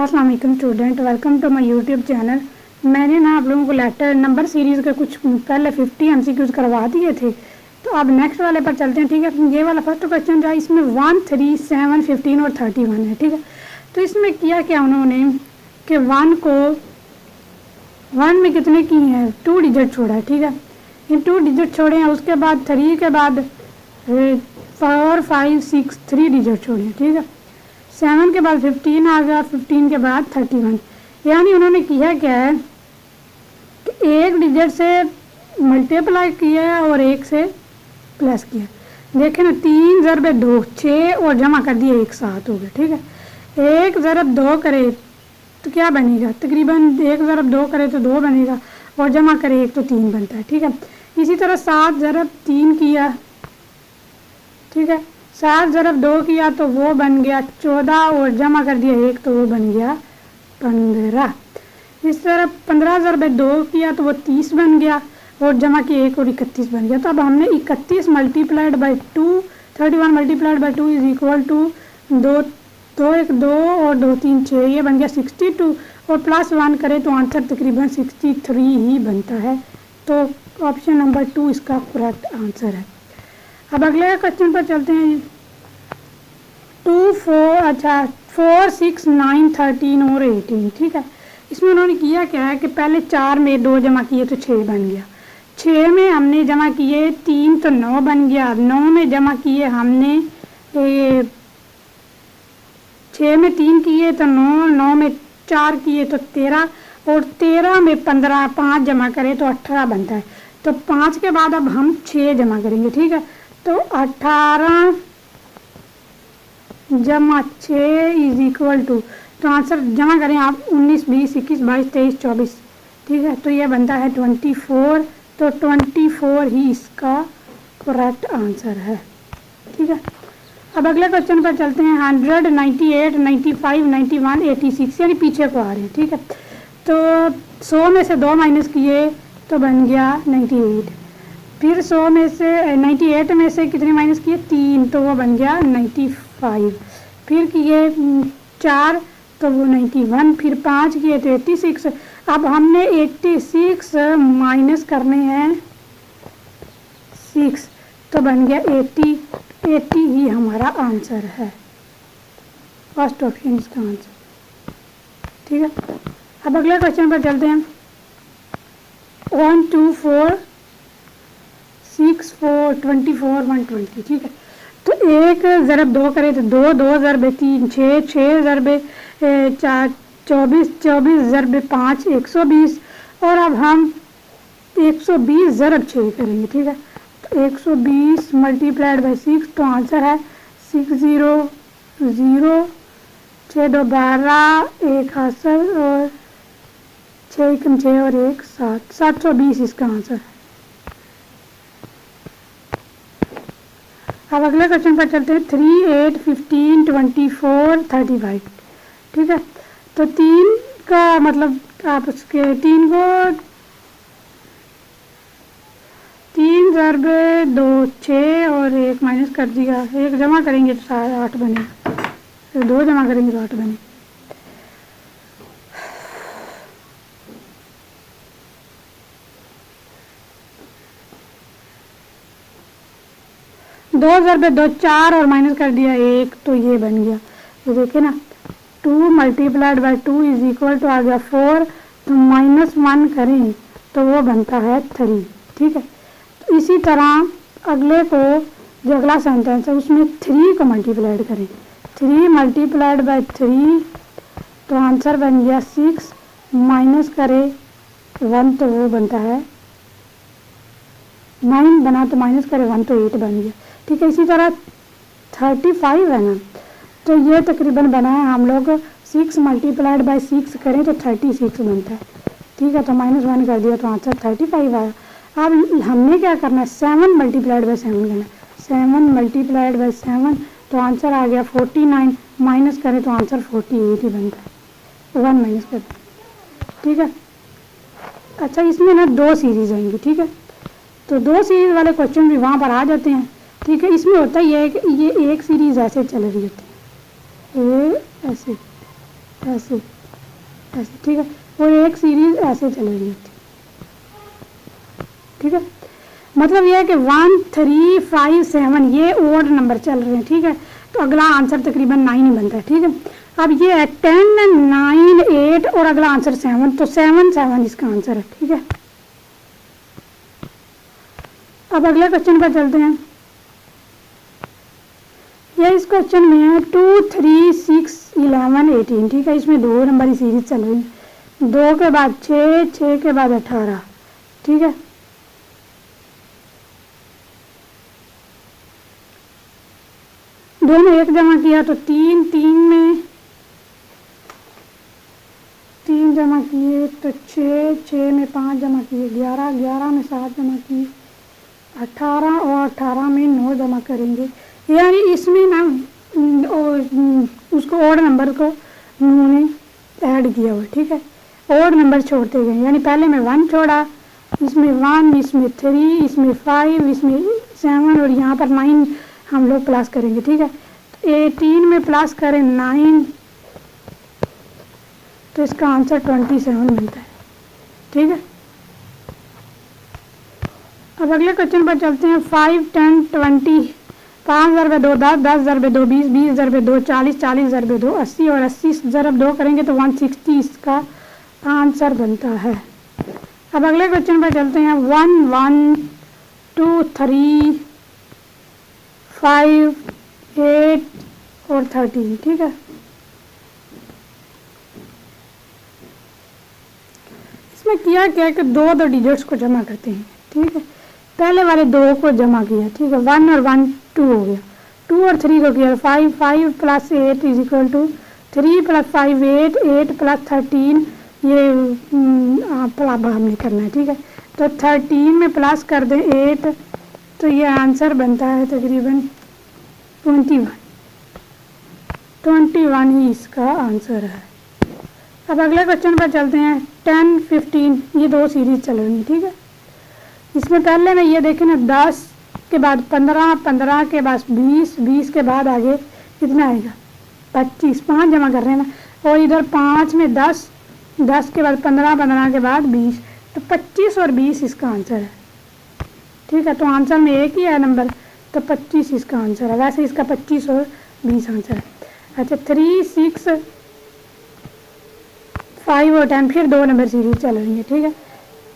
अस्सलाम वालेकुम student, welcome to my YouTube channel. मैंने ना आप लोगों को लेटर नंबर सीरीज़ के कुछ पहले 50 MCQs करवा दिए थे, तो अब नेक्स्ट वाले पर चलते हैं। ठीक है, ये वाला फर्स्ट क्वेश्चन जो है इसमें 1, 3, 7, 15 और 31 है। ठीक है, तो इसमें किया क्या उन्होंने कि 1 में कितने की हैं, 2 डिजिट छोड़ा है। ठीक है, इन 2 डिजिट छोड़े हैं, उसके बाद 3 के बाद 4, 5, 6 3 डिजिट छोड़े हैं। ठीक है, 7 के बाद 15 आ गया, 15 के बाद 31। यानी उन्होंने किया क्या है कि एक डिजिट से मल्टीप्लाई किया और एक से प्लस किया। देखें ना, 3 ज़रब 2 6 और जमा कर दिए 1 7 हो गए। ठीक है, 1 ज़रब 2 करे तो क्या बनेगा, तकरीबन 1 ज़रब 2 करे तो 2 बनेगा और जमा करे 1 तो 3 बनता है। ठीक है, इसी तरह 7 ज़रब 3 किया। ठीक है, 7 ज़रब 2 किया तो वो बन गया 14 और जमा कर दिया 1 तो वो बन गया 15। इस तरह 15 ज़रब 2 किया तो वो 30 बन गया और जमा किया 1 और 31 बन गया। तो अब हमने 31 multiplied by 2, 31 multiplied by 2 is equal to 2 1 2 और 2 3 6, ये बन गया 62 और प्लस 1 करें तो आंसर तकरीबन 63 ही बनता है। तो ऑप्शन नंबर 2 इसका करेक्ट आंसर है। अब अगले क्वेश्चन पर चलते हैं। 2 4 6 9 13 और 18। ठीक है, इसमें उन्होंने किया क्या है कि पहले 4 में 2 जमा किए तो 6 बन गया, 6 में हमने जमा किए 3 तो 9 बन गया, 9 में जमा किए हमने 6 में 3 किए तो 9, 9 में 4 किए तो 13 और 13 में 15 5 जमा करें तो 18 बनता है। तो 5 के बाद अब हम 6 जमा करेंगे। ठीक है, तो 18 जमा 6 इज इक्वल टू, तो आंसर जमा करें आप 19 20 21 22 23 24। ठीक है, तो ये बनता है 24। तो 24 ही इसका करेक्ट आंसर है। ठीक है, अब अगले क्वेश्चन पर चलते हैं। 100 98 95 91 86, यानी पीछे को आ रहे हैं। ठीक है, तो 100 में से 2 माइनस किए तो बन गया 98, फिर 100 में से 98 में से कितने माइनस किए 3 तो वो बन गया 95, फिर किए 4 तो वो 91, फिर 5 किए तो 86। अब हमने 86 माइनस करने हैं 6 तो बन गया 80 ही हमारा आंसर है, फर्स्ट ऑप्शन इसका आंसर। ठीक है, अब अगले क्वेश्चन पर चलते हैं। 1 2 4 6 4 24 120। ठीक है, तो 1 ज़रब 2 करें तो 2 2 ज़रब 3 6 6 ज़रब 4 24 24 ज़रब 5 120 और अब हम 120 ज़रब 6 करेंगे। ठीक है, तो 120 मल्टीप्लाइड बाई 6 तो आंसर है 6 0 0 6 2 12 1 हासिल और 6 1 6 और 1 7 720 इसका आंसर है। अब अगले क्वेश्चन पर चलते हैं। 3 8 15 24 35। ठीक है, तो 3 का मतलब आप उसके 3 को 3 ज़रब 2 6 और 1 माइनस कर दिया, 1 जमा करेंगे तो 8 बनेगा, फिर 2 जमा करेंगे तो 8 बनेगा। दो ज़रब 2 4 और माइनस कर दिया 1 तो ये बन गया। तो देखिए ना, 2 multiplied by 2 is equal to आ गया 4, तो -1 करें तो वो बनता है 3। ठीक है, तो इसी तरह अगले को जो अगला सेंटेंस है उसमें 3 को मल्टीप्लाइड करें, 3 मल्टीप्लाइड बाई 3 तो आंसर बन गया 6, माइनस करें 1 तो वो बनता है 9 बना, तो माइनस करें 1 तो 8 बन गया। ठीक है, इसी तरह 35 है ना, तो ये तकरीबन बना है हम लोग 6 मल्टीप्लाइड बाई 6 करें तो 36 बनता है। ठीक है, तो -1 कर दिया तो आंसर 35 आया। अब हमने क्या करना है, 7 मल्टीप्लाइड बाई 7 करना है, 7 मल्टीप्लाइड बाई 7 तो आंसर आ गया 49, माइनस करें तो आंसर 48 ही बनता है, 1 माइनस कर। ठीक है, अच्छा इसमें ना 2 सीरीज आएंगी। ठीक है, तो 2 सीरीज वाले क्वेश्चन भी वहाँ पर आ जाते हैं। ठीक है, इसमें होता ही है कि ये एक सीरीज ऐसे चल रही होती है, ये ऐसे ऐसे ऐसे, ठीक है। और एक सीरीज ऐसे चल रही होती, ठीक है। मतलब ये है कि 1 3 5 7 ये ओड नंबर चल रहे हैं, ठीक है। तो अगला आंसर तकरीबन 9 ही बनता है, ठीक है। अब ये है 10 9 8 और अगला आंसर 7, तो 7 7 इसका आंसर है, ठीक है। अब अगले क्वेश्चन पर चलते हैं। ये इस क्वेश्चन में है 2 3 6 11 18, ठीक है। इसमें 2 नंबर की सीरीज चल रही है, 2 के बाद 6 6 के बाद 18, ठीक है। दो में 1 जमा किया तो 3 3 में 3 जमा किए तो 6 6 में 5 जमा किए 11 11 में 7 जमा किए 18 और 18 में 9 जमा करेंगे। यानी इसमें ना उसको ओड नंबर को उन्होंने ऐड किया हुआ, ठीक है। ओड नंबर छोड़ते गए, यानी पहले में 1 छोड़ा, इसमें 1 इसमें 3 इसमें 5 इसमें 7 और यहाँ पर 9 हम लोग प्लस करेंगे, ठीक है। 18 में प्लस करें 9 तो इसका आंसर 27 बनता है, ठीक है। अब अगले क्वेश्चन पर चलते हैं। 5 10 20, 5 ज़रब 2 10, 10 ज़रब 2 20, 20 ज़रब 2 40, 40 ज़रब 2 80 और 80 ज़रब 2 करेंगे तो 160 इसका आंसर बनता है। अब अगले क्वेश्चन पर चलते हैं। 1 1 2 3 5 8 और 13, ठीक है। इसमें किया क्या है कि दो डिजिट्स को जमा करते हैं, ठीक है। पहले वाले 2 को जमा किया, ठीक है। 1 और 1 2 हो गया, 2 और 3 को किया 5 5 plus 8 is equal to 3 plus 5 8 8 plus 13, ये अब हमने करना है, ठीक है। तो 13 में प्लस कर दें 8 तो ये आंसर बनता है तकरीबन 21 ही इसका आंसर है। अब अगले क्वेश्चन पर चलते हैं। 10 15 ये 2 सीरीज चल रही है, ठीक है। इसमें पहले में ये देखें ना 10 के बाद 15 15 के बाद 20 20 के बाद आगे कितना आएगा 25, 5 जमा कर रहे हैं ना। और इधर 5 में 10 10 के बाद 15 15 के बाद 20, तो 25 और 20 इसका आंसर है, ठीक है। तो आंसर में एक ही है नंबर, तो 25 इसका आंसर है। वैसे इसका 25 और 20 आंसर है। अच्छा 3 6 5 और 10 फिर 2 नंबर सीरीज चल रही है, ठीक है।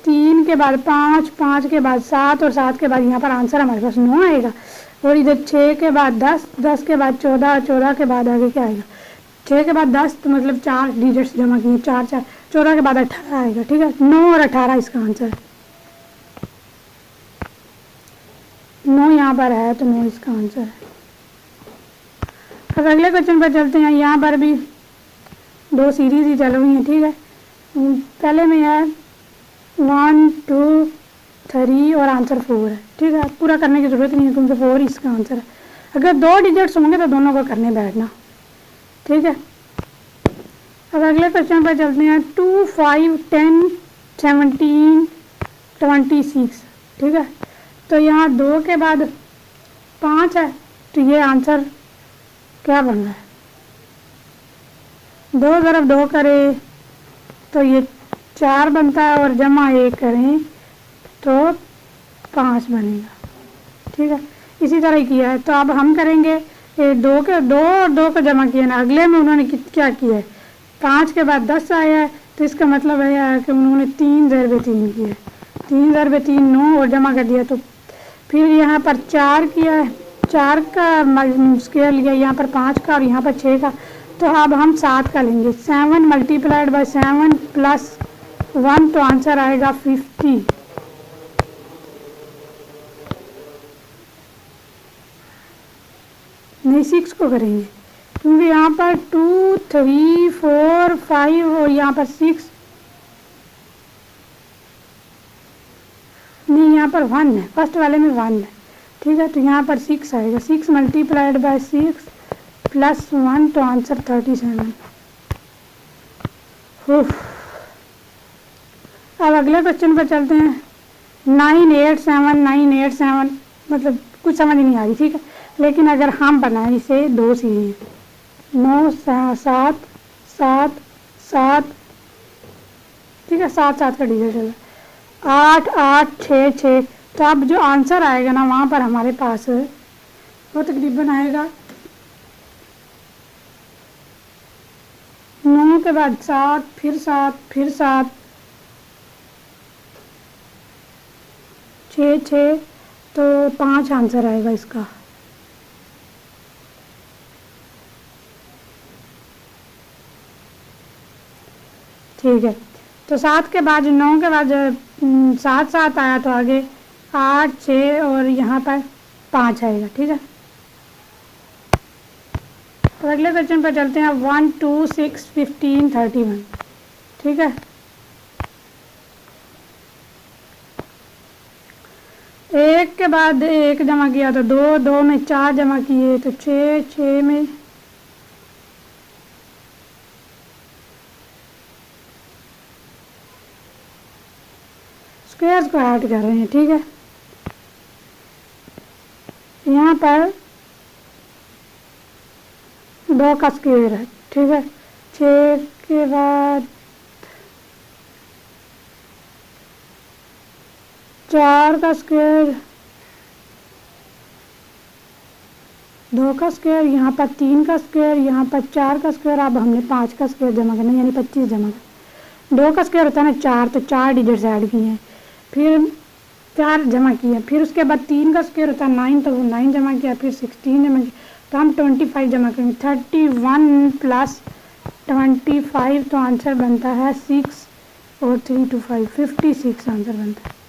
3 के बाद 5 5 के बाद 7 और 7 के बाद यहाँ पर आंसर हमारे पास 9 आएगा। और इधर 6 के बाद 10 10 के बाद 14 14 के बाद आगे क्या आएगा 6 के बाद 10, तो मतलब 4 डिजिट्स जमा किए 4 4, 14 के बाद 18 आएगा, ठीक है। 9 और 18 इसका आंसर है। 9 यहाँ पर है तो 9 इसका आंसर है। अब अगले क्वेश्चन पर चलते हैं। यहाँ पर भी 2 सीरीज ही चल रही हैं, ठीक है। पहले में है 1 2 3 और आंसर 4 है, ठीक है। पूरा करने की ज़रूरत नहीं है क्योंकि 4 इसका आंसर है। अगर 2 डिजिट्स होंगे तो दोनों को करने बैठना, ठीक है। अब अगले क्वेश्चन पर चलते हैं। 2 5 10 17 26, ठीक है। तो यहाँ 2 के बाद 5 है, तो ये आंसर क्या बन रहा है 2 ज़रब 2 करें तो ये 4 बनता है और जमा 1 करें तो 5 बनेगा, ठीक है। इसी तरह ही किया है। तो अब हम करेंगे 2 और 2 को जमा किया ना। अगले में उन्होंने क्या किया है 5 के बाद 10 आया है, तो इसका मतलब है कि उन्होंने 3 ज़रब 3 किया है। 3 ज़रब 3 9 और जमा कर दिया। तो फिर यहाँ पर 4 किया है, 4 का स्क्वायर लिया, यहाँ पर 5 का और यहाँ पर 6 का। तो अब हम 7 का लेंगे। 7 मल्टीप्लाइड बाय 7 प्लस 1 तो आंसर आएगा 50। नहीं 6 को करेंगे क्योंकि यहाँ पर 2 3 4 5 और यहाँ पर 6 नहीं, यहाँ पर 1 है, फर्स्ट वाले में 1 है, ठीक है। तो यहाँ पर 6 आएगा। 6 मल्टीप्लाइड बाय 6 प्लस 1 तो आंसर 37। अब अगले क्वेश्चन पर चलते हैं। 9 8 7 मतलब कुछ समझ नहीं आ रही, ठीक है। लेकिन अगर हम बनाएं इसे 2 सीरीज 9 7 7 7, ठीक है, 7 7 का डिजिट होगा, 8 8 6 6। तो अब जो आंसर आएगा ना वहाँ पर हमारे पास वो तकरीबन आएगा 9 के बाद 7 फिर 7 फिर 7 6 6, तो 5 आंसर आएगा इसका। ठीक है, तो 7 के बाद 9 के बाद 7 7 आया तो आगे 8 6 और यहाँ पर 5 आएगा। ठीक है, तो अगले क्वेश्चन पर चलते हैं। 1 2 6 15 31। ठीक है, एक के बाद एक जमा किया तो 2 2 में 4 जमा किए तो 6 6 में स्क्वायर्स को ऐड कर रहे हैं। ठीक है, यहाँ पर 2 का स्क्वायर है। ठीक है, 6 के बाद 4 का स्क्वायर, 2 का स्क्वायर, यहाँ पर 3 का स्क्वायर, यहाँ पर 4 का स्क्वायर। अब हमने 5 का स्क्वायर जमा करना, यानी 25 जमा करना। 2 का स्क्वायर होता है ना 4, तो 4 डिजिट्स ऐड किए हैं, फिर 4 जमा किए। फिर उसके बाद 3 का स्क्वायर होता है 9, तो वो 9 जमा किया, फिर 16 जमा किया, तो हम 25 जमा करेंगे। 31 प्लस 25, तो आंसर बनता है 6 और 3 2 5 56 आंसर बनता है।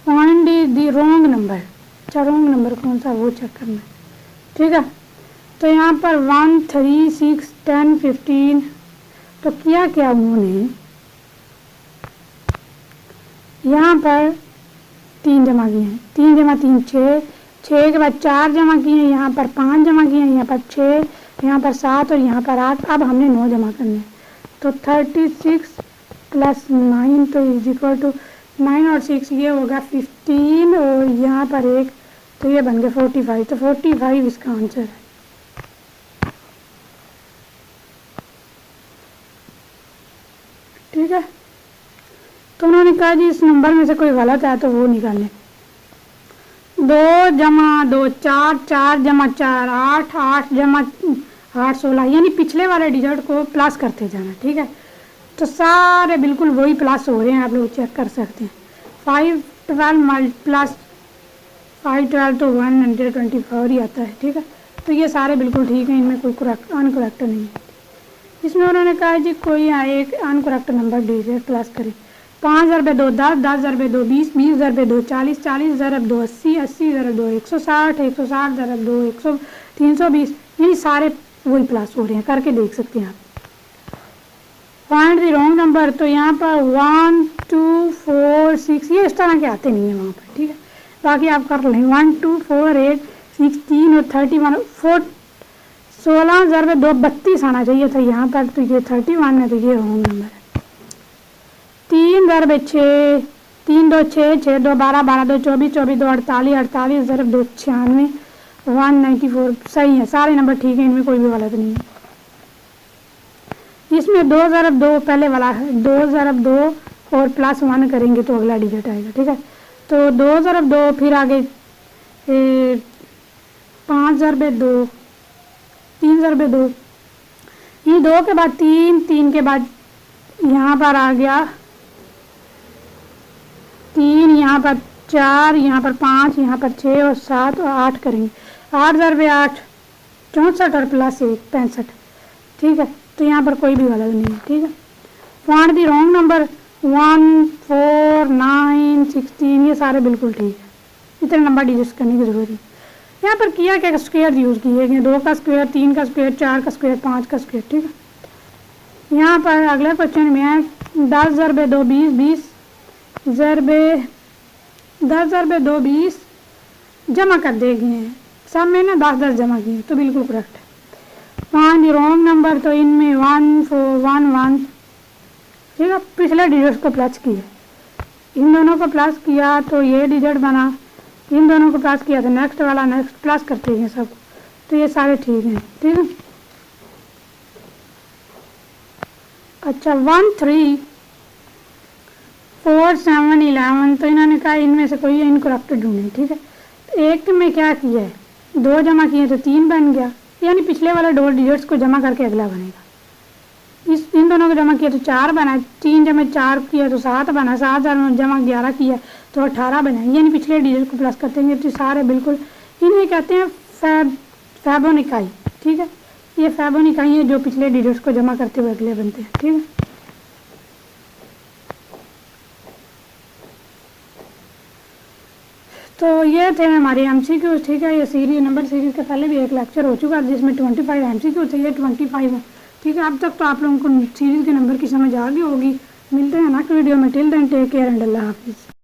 Find the wrong number. अच्छा, रॉन्ग नंबर कौन सा वो चेक करना है। ठीक है, तो यहाँ पर 1 3 6 10 15, तो किया क्या उन्होंने, यहाँ पर 3 जमा किए हैं, 3 जमा 3 6, 6 के बाद 4 जमा किए हैं, यहाँ पर 5 जमा किए हैं, यहाँ पर 6, यहाँ पर 7 और यहाँ पर 8। अब हमने 9 जमा करने हैं, तो 36 प्लस 9, तो इज इक्वल टू 9 और 6, ये होगा 15 और यहाँ पर 1, तो ये बन गया 45। तो 45 इसका आंसर है। ठीक है, तो उन्होंने कहा जी इस नंबर में से कोई गलत है तो वो निकालें। 2 जमा 2 4, 4 जमा 4 8, 8 जमा 8 16, यानी पिछले वाले डिजिट को प्लस करते जाना। ठीक है, तो सारे बिल्कुल वही प्लस हो रहे हैं, आप लोग चेक कर सकते हैं। 5 12 प्लस 5 12 तो 124 ही आता है। ठीक है, तो ये सारे बिल्कुल ठीक हैं, इनमें कोई अनकरेक्ट नहीं है। इसमें उन्होंने कहा जी कोई एक अनकरेक्ट नंबर डिजिट प्लस करें। 5 ज़रबे 2 10, 10 ज़रबे 2 20, 20 ज़रबे 2 40, 40 ज़रब 2 80, 80 ज़रब 2 160, 160 ज़रब 2 100, 320, यानी सारे वही प्लस हो रहे हैं, करके देख सकते हैं आप। फाइंड द रॉन्ग नंबर, तो यहाँ पर 1 2 4 6 ये इस तरह के आते नहीं है वहाँ पर। ठीक है, बाकी आप कर लें। 1 2 4 8 16 और 31 4 16 ज़रबे 2 32 आना चाहिए था यहाँ पर, तो ये 31 है, तो ये रॉन्ग नंबर है। 3 ज़रबे 6, 3 2 6 6 2 12 12 2 24 24 2 48 48 ज़रब 2 96 194 सही है, सारे नंबर ठीक है, इनमें कोई भी गलत नहीं है। इसमें 2 ज़रब 2 पहले वाला है, 2 ज़रब 2 और प्लस 1 करेंगे तो अगला डिजिट आएगा। ठीक है, तो 2 ज़रब 2, फिर आगे 5 ज़रबे 2, 3 ज़रबे 2, ये 2 के बाद 3, 3 के बाद यहाँ पर आ गया 3, यहाँ पर 4, यहाँ पर 5, यहाँ पर 6 और 7 और 8 करेंगे। 8 ज़रबे 8 64 और प्लस 1 65। ठीक है, तो यहाँ पर कोई भी गलत नहीं है। ठीक है, फाइंड द रॉन्ग नंबर 1 4 9 16, ये सारे बिल्कुल ठीक है, इतने नंबर डिजिट करने की जरूरत नहीं। यहाँ पर किया क्या, स्क्वायर यूज़ किए गए, 2 का स्क्वायर, 3 का स्क्वायर, 4 का स्क्वायर, 5 का स्क्वायर। ठीक है, यहाँ पर अगले क्वेश्चन में है 10 ज़रबे 2 20, 20 ज़रबे 10 ज़रबे 2 20 जमा कर देंगे, सब में ना 10 10 जमा किए, तो बिल्कुल करेक्ट है। फाइंड रॉन्ग नंबर, तो इनमें 1 4 1 1। ठीक है, पिछले डिजिट को प्लस किया, इन दोनों को प्लस किया तो ये डिजिट बना, इन दोनों को प्लस किया तो नेक्स्ट वाला नेक्स्ट प्लस करते हैं सब। तो ये सारे ठीक हैं, ठीक है। अच्छा 1 3 4 7 11, तो इन्होंने कहा इनमें से कोई इनकरेक्ट ढूंढे, ठीक है। एक में क्या किया है, 2 जमा किए तो 3 बन गया, यानी पिछले वाले 2 डिजिट्स को जमा करके अगला बनेगा। इन दोनों को जमा किया तो 4 बना, 3 जमा 4 किया तो 7 बना, 7 जमा 11 किया तो 18 बना, यानी पिछले डिजिट को प्लस करते हैं तो सारे बिल्कुल। इन्हें कहते हैं फैबोनिकाई, ठीक है। ये फैबोनिकाई है जो पिछले डिजिट्स को जमा करते हुए अगले बनते हैं, ठीक है। तो ये थे हमारे एमसीक्यू, ठीक है। ये सीरीज नंबर सीरीज के पहले भी एक लेक्चर हो चुका है जिसमें 25 एमसीक्यू थे, ये 25 है, ठीक है। अब तक तो आप लोगों को सीरीज के नंबर की समझ आ गई होगी। मिलते हैं नेक्स्ट वीडियो में, till then take care and अल्लाह हाफिज़।